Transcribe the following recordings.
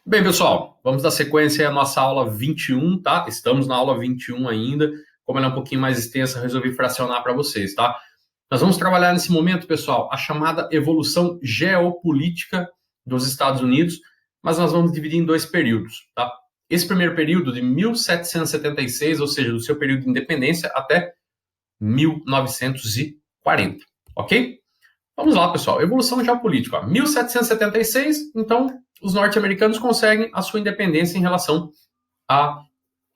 Bem, pessoal, vamos dar sequência à nossa aula 21, tá? Estamos na aula 21 ainda. Como ela é um pouquinho mais extensa, resolvi fracionar para vocês, tá? Nós vamos trabalhar nesse momento, pessoal, a chamada evolução geopolítica dos Estados Unidos, mas nós vamos dividir em dois períodos, tá? Esse primeiro período de 1776, ou seja, do seu período de independência, até 1940, ok? Vamos lá, pessoal. Evolução geopolítica. 1776, então, os norte-americanos conseguem a sua independência em relação à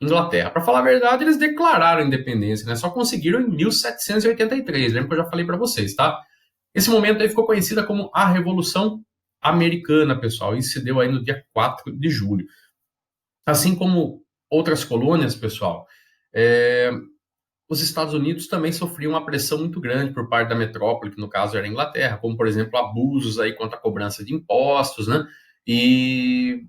Inglaterra. Para falar a verdade, eles declararam independência, né? Só conseguiram em 1783. Lembra que eu já falei para vocês, tá? Esse momento aí ficou conhecida como a Revolução Americana, pessoal. Isso se deu aí no dia 4 de julho. Assim como outras colônias, pessoal, os Estados Unidos também sofriam uma pressão muito grande por parte da metrópole, que no caso era a Inglaterra, como, por exemplo, abusos aí quanto à cobrança de impostos, né? E,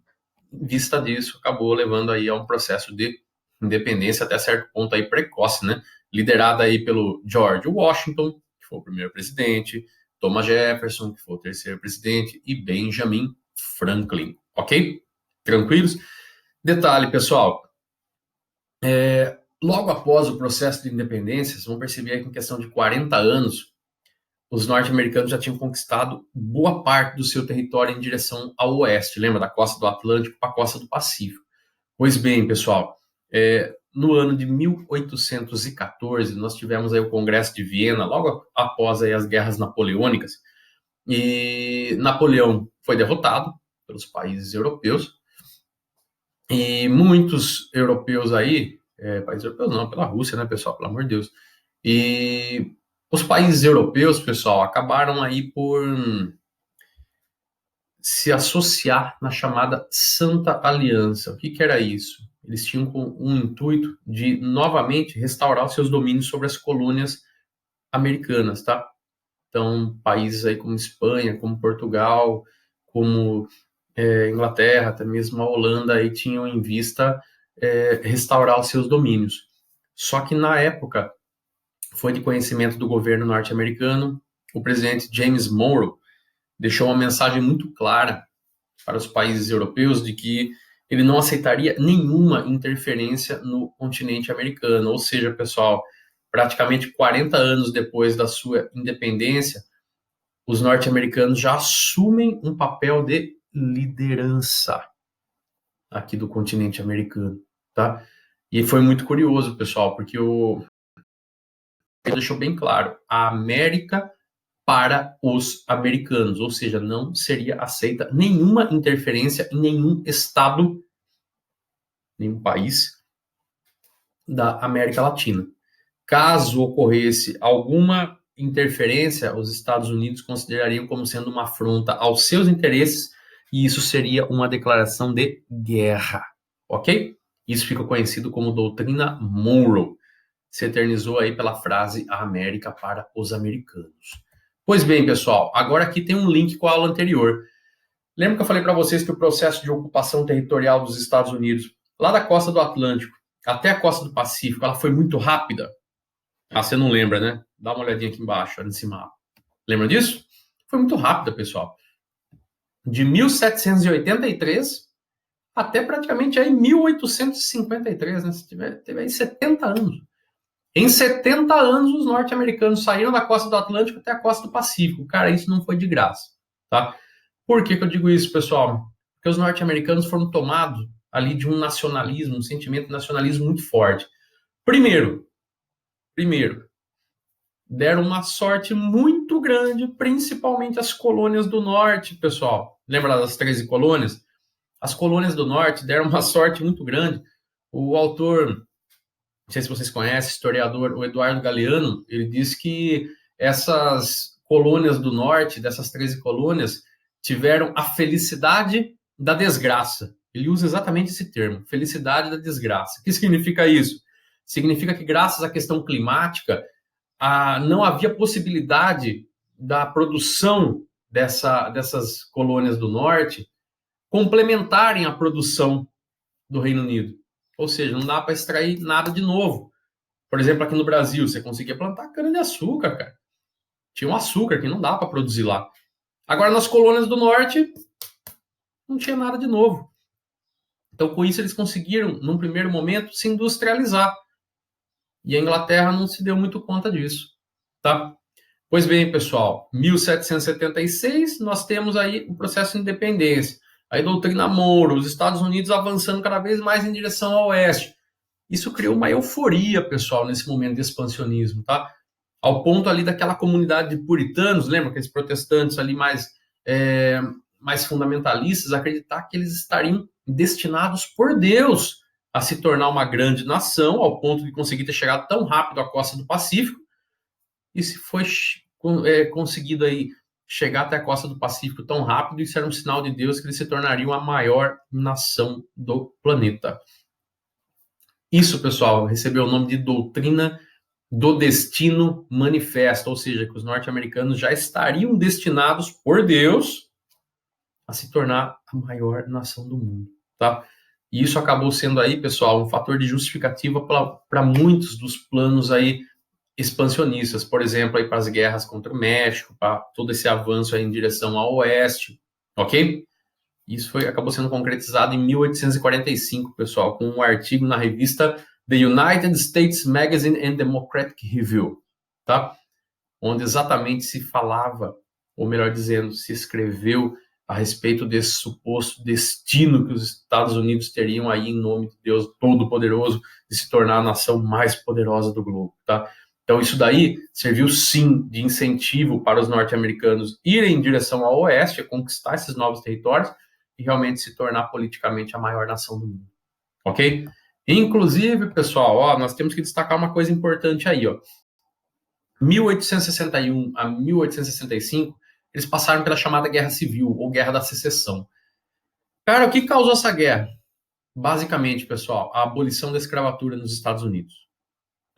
em vista disso, acabou levando aí a um processo de independência até certo ponto aí precoce, né? Liderada aí pelo George Washington, que foi o primeiro presidente, Thomas Jefferson, que foi o terceiro presidente, e Benjamin Franklin, ok? Tranquilos? Detalhe, pessoal, logo após o processo de independência, vocês vão perceber que em questão de 40 anos, os norte-americanos já tinham conquistado boa parte do seu território em direção ao oeste. Lembra da costa do Atlântico para a costa do Pacífico? Pois bem, pessoal, no ano de 1814, nós tivemos aí o Congresso de Viena, logo após aí as guerras napoleônicas, e Napoleão foi derrotado pelos países europeus, e muitos europeus aí, países europeus não, pela Rússia, né, pessoal, pelo amor de Deus. E os países europeus, pessoal, acabaram aí por se associar na chamada Santa Aliança. O que que era isso? Eles tinham um intuito de novamente restaurar os seus domínios sobre as colônias americanas, tá? Então, países aí como Espanha, como Portugal, como Inglaterra, até mesmo a Holanda, aí tinham em vista restaurar os seus domínios. Só que na época foi de conhecimento do governo norte-americano, o presidente James Monroe deixou uma mensagem muito clara para os países europeus de que ele não aceitaria nenhuma interferência no continente americano. Ou seja, pessoal, praticamente 40 anos depois da sua independência, os norte-americanos já assumem um papel de liderança aqui do continente americano, tá? E foi muito curioso, pessoal, porque ele deixou bem claro, a América para os americanos, ou seja, não seria aceita nenhuma interferência em nenhum estado, nenhum país da América Latina. Caso ocorresse alguma interferência, os Estados Unidos considerariam como sendo uma afronta aos seus interesses e isso seria uma declaração de guerra, ok? Isso fica conhecido como doutrina Monroe. Se eternizou aí pela frase a América para os americanos. Pois bem, pessoal, agora aqui tem um link com a aula anterior. Lembra que eu falei para vocês que o processo de ocupação territorial dos Estados Unidos, lá da costa do Atlântico até a costa do Pacífico, ela foi muito rápida? Ah, você não lembra, né? Dá uma olhadinha aqui embaixo, nesse mapa. Lembra disso? Foi muito rápida, pessoal. De 1783 até praticamente aí 1853, né? Teve aí 70 anos. Em 70 anos, os norte-americanos saíram da costa do Atlântico até a costa do Pacífico. Cara, isso não foi de graça, tá? Por que que eu digo isso, pessoal? Porque os norte-americanos foram tomados ali de um nacionalismo, um sentimento de nacionalismo muito forte. Primeiro, deram uma sorte muito grande, principalmente as colônias do norte, pessoal. Lembra das 13 colônias? As colônias do norte deram uma sorte muito grande. O autor, não sei se vocês conhecem, historiador, o Eduardo Galeano, ele diz que essas colônias do norte, dessas 13 colônias, tiveram a felicidade da desgraça. Ele usa exatamente esse termo, felicidade da desgraça. O que significa isso? Significa que graças à questão climática, não havia possibilidade da produção dessas colônias do norte complementarem a produção do Reino Unido. Ou seja, não dá para extrair nada de novo. Por exemplo, aqui no Brasil, você conseguia plantar cana-de-açúcar, cara. Tinha um açúcar que não dá para produzir lá. Agora, nas colônias do norte, não tinha nada de novo. Então, com isso, eles conseguiram, num primeiro momento, se industrializar. E a Inglaterra não se deu muito conta disso, tá? Pois bem, pessoal, 1776, nós temos aí o processo de independência. Aí, doutrina Monroe, os Estados Unidos avançando cada vez mais em direção ao oeste. Isso criou uma euforia, pessoal, nesse momento de expansionismo, tá? Ao ponto ali daquela comunidade de puritanos, lembra aqueles protestantes ali mais fundamentalistas, acreditar que eles estariam destinados por Deus a se tornar uma grande nação, ao ponto de conseguir ter chegado tão rápido à costa do Pacífico, e se foi conseguido aí chegar até a costa do Pacífico tão rápido, isso era um sinal de Deus que eles se tornariam a maior nação do planeta. Isso, pessoal, recebeu o nome de doutrina do destino manifesto, ou seja, que os norte-americanos já estariam destinados por Deus a se tornar a maior nação do mundo, tá? E isso acabou sendo aí, pessoal, um fator de justificativa para muitos dos planos aí expansionistas, por exemplo, aí para as guerras contra o México, para todo esse avanço aí em direção ao oeste, ok? Isso acabou sendo concretizado em 1845, pessoal, com um artigo na revista The United States Magazine and Democratic Review, tá? Onde exatamente se falava, ou melhor dizendo, se escreveu a respeito desse suposto destino que os Estados Unidos teriam aí em nome de Deus Todo-Poderoso de se tornar a nação mais poderosa do globo, tá? Então isso daí serviu sim de incentivo para os norte-americanos irem em direção ao oeste, a conquistar esses novos territórios e realmente se tornar politicamente a maior nação do mundo, ok? Inclusive, pessoal, ó, nós temos que destacar uma coisa importante aí, ó. 1861 a 1865, eles passaram pela chamada Guerra Civil, ou Guerra da Secessão. Cara, o que causou essa guerra? Basicamente, pessoal, a abolição da escravatura nos Estados Unidos.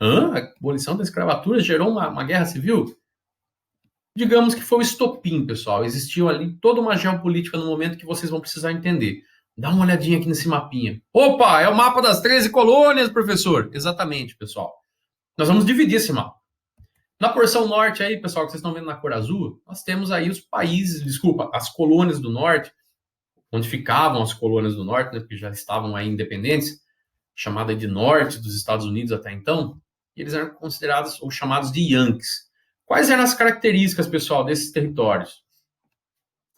A abolição da escravatura gerou uma guerra civil? Digamos que foi o estopim, pessoal. Existiu ali toda uma geopolítica no momento que vocês vão precisar entender. Dá uma olhadinha aqui nesse mapinha. Opa, é o mapa das 13 colônias, professor. Exatamente, pessoal. Nós vamos dividir esse mapa. Na porção norte aí, pessoal, que vocês estão vendo na cor azul, nós temos aí os países, as colônias do norte, onde ficavam as colônias do norte, né, porque já estavam aí independentes, chamada de norte dos Estados Unidos até então, e eles eram considerados ou chamados de Yankees. Quais eram as características, pessoal, desses territórios?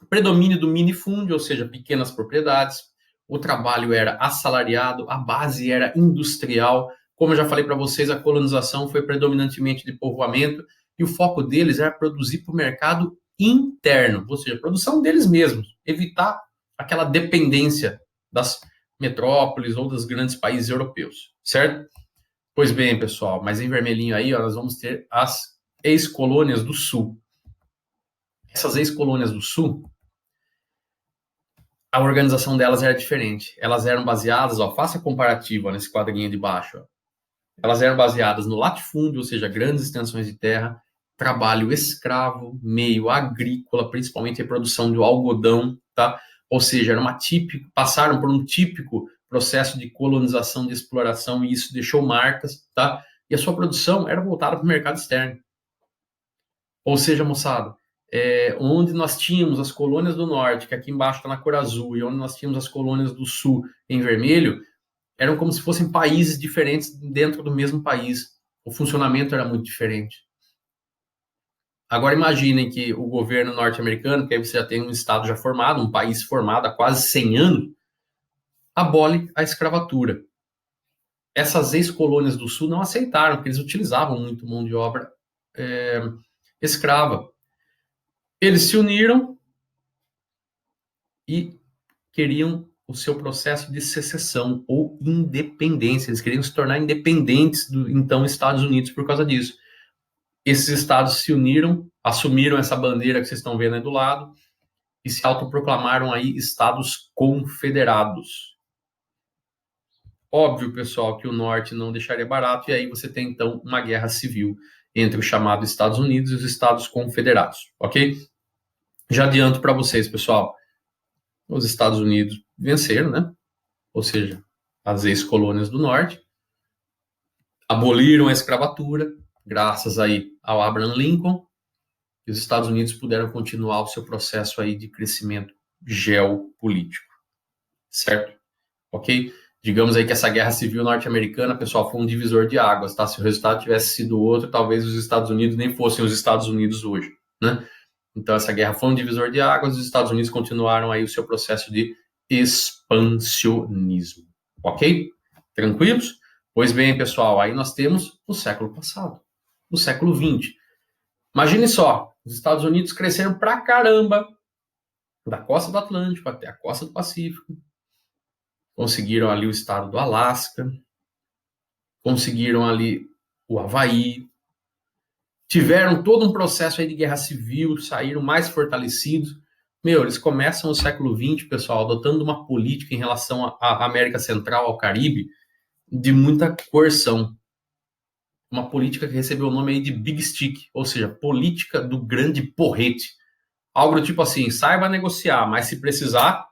Predomínio do minifúndio, ou seja, pequenas propriedades, o trabalho era assalariado, a base era industrial. Como eu já falei para vocês, a colonização foi predominantemente de povoamento e o foco deles era produzir para o mercado interno, ou seja, a produção deles mesmos, evitar aquela dependência das metrópoles ou dos grandes países europeus, certo? Pois bem, pessoal, mas em vermelhinho aí, ó, nós vamos ter as ex-colônias do Sul. Essas ex-colônias do Sul, a organização delas era diferente. Elas eram baseadas, ó, faça comparativa nesse quadrinho de baixo, ó. Elas eram baseadas no latifúndio, ou seja, grandes extensões de terra, trabalho escravo, meio agrícola, principalmente a produção de algodão, tá? Ou seja, passaram por um típico processo de colonização, de exploração, e isso deixou marcas, tá? E a sua produção era voltada para o mercado externo. Ou seja, moçada, onde nós tínhamos as colônias do norte, que aqui embaixo está na cor azul, e onde nós tínhamos as colônias do sul em vermelho, eram como se fossem países diferentes dentro do mesmo país. O funcionamento era muito diferente. Agora imaginem que o governo norte-americano, que aí você já tem um estado já formado, um país formado há quase 100 anos, abole a escravatura. Essas ex-colônias do sul não aceitaram, porque eles utilizavam muito mão de obra escrava. Eles se uniram e queriam o seu processo de secessão ou independência. Eles queriam se tornar independentes do então Estados Unidos por causa disso. Esses estados se uniram, assumiram essa bandeira que vocês estão vendo aí do lado e se autoproclamaram aí estados confederados. Óbvio, pessoal, que o norte não deixaria barato e aí você tem então uma guerra civil entre o chamado Estados Unidos e os Estados Confederados, ok? Já adianto para vocês, pessoal, os Estados Unidos venceram, né? Ou seja, as ex-colônias do norte, aboliram a escravatura, graças aí ao Abraham Lincoln, e os Estados Unidos puderam continuar o seu processo aí de crescimento geopolítico, certo? ok? Digamos aí que essa guerra civil norte-americana, pessoal, foi um divisor de águas, tá? Se o resultado tivesse sido outro, talvez os Estados Unidos nem fossem os Estados Unidos hoje, né? Então, essa guerra foi um divisor de águas, os Estados Unidos continuaram aí o seu processo de expansionismo, ok? Tranquilos? Pois bem, pessoal, aí nós temos o século passado, o século XX. Imagine só, os Estados Unidos cresceram pra caramba, da costa do Atlântico até a costa do Pacífico, conseguiram ali o estado do Alasca, conseguiram ali o Havaí, tiveram todo um processo aí de guerra civil, saíram mais fortalecidos. Meu, eles começam o século XX, pessoal, adotando uma política em relação à América Central, ao Caribe, de muita coerção. Uma política que recebeu o nome aí de Big Stick, ou seja, política do grande porrete. Algo do tipo assim, saiba negociar, mas se precisar...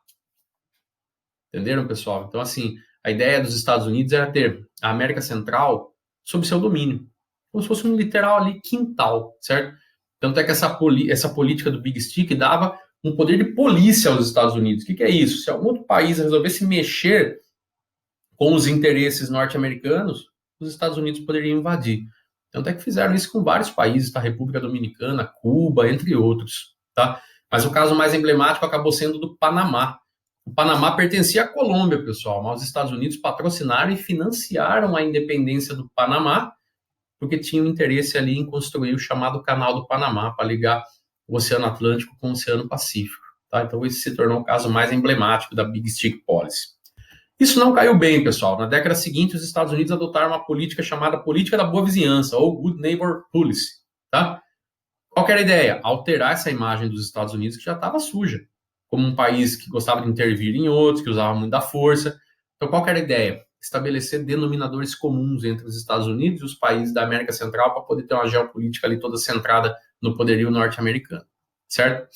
Entenderam, pessoal? Então, assim, a ideia dos Estados Unidos era ter a América Central sob seu domínio, como se fosse um literal ali quintal, certo? Tanto é que essa política do Big Stick dava um poder de polícia aos Estados Unidos. O que é isso? Se algum outro país resolvesse mexer com os interesses norte-americanos, os Estados Unidos poderiam invadir. Tanto é que fizeram isso com vários países, tá? República Dominicana, Cuba, entre outros, tá? Mas o caso mais emblemático acabou sendo do Panamá. O Panamá pertencia à Colômbia, pessoal, mas os Estados Unidos patrocinaram e financiaram a independência do Panamá, porque tinham interesse ali em construir o chamado Canal do Panamá, para ligar o Oceano Atlântico com o Oceano Pacífico. Tá? Então, esse se tornou o caso mais emblemático da Big Stick Policy. Isso não caiu bem, pessoal. Na década seguinte, os Estados Unidos adotaram uma política chamada Política da Boa Vizinhança, ou Good Neighbor Policy. Tá? Qual que era a ideia? Alterar essa imagem dos Estados Unidos, que já estava suja, como um país que gostava de intervir em outros, que usava muito da força. Então, qual que era a ideia? Estabelecer denominadores comuns entre os Estados Unidos e os países da América Central para poder ter uma geopolítica ali toda centrada no poderio norte-americano, certo?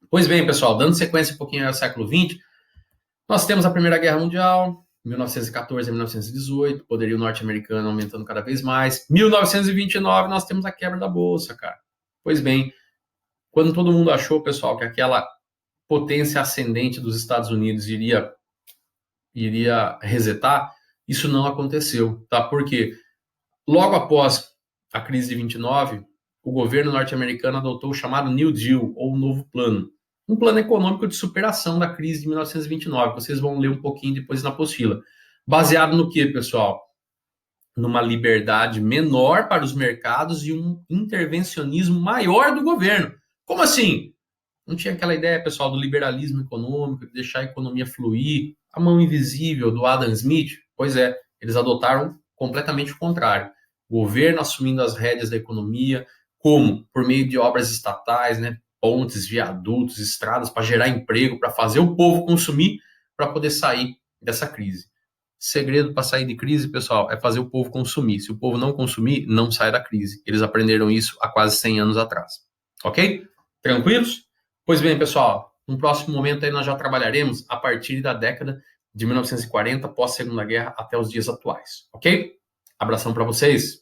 Pois bem, pessoal, dando sequência um pouquinho ao século XX, nós temos a Primeira Guerra Mundial, 1914 a 1918, poderio norte-americano aumentando cada vez mais. 1929, nós temos a quebra da Bolsa, cara. Pois bem, quando todo mundo achou, pessoal, que aquela potência ascendente dos Estados Unidos iria resetar, isso não aconteceu, tá? Porque logo após a crise de 29, o governo norte-americano adotou o chamado New Deal, ou Novo Plano, um plano econômico de superação da crise de 1929, vocês vão ler um pouquinho depois na apostila. Baseado no que, pessoal? Numa liberdade menor para os mercados e um intervencionismo maior do governo. Como assim? Não tinha aquela ideia, pessoal, do liberalismo econômico, de deixar a economia fluir, a mão invisível do Adam Smith? Pois é, eles adotaram completamente o contrário. O governo assumindo as rédeas da economia, como? Por meio de obras estatais, né? Pontes, viadutos, estradas, para gerar emprego, para fazer o povo consumir, para poder sair dessa crise. Segredo para sair de crise, pessoal, é fazer o povo consumir. Se o povo não consumir, não sai da crise. Eles aprenderam isso há quase 100 anos atrás. Ok? Tranquilos? Pois bem, pessoal, no próximo momento aí nós já trabalharemos a partir da década de 1940, pós-Segunda Guerra, até os dias atuais, ok? Abração para vocês!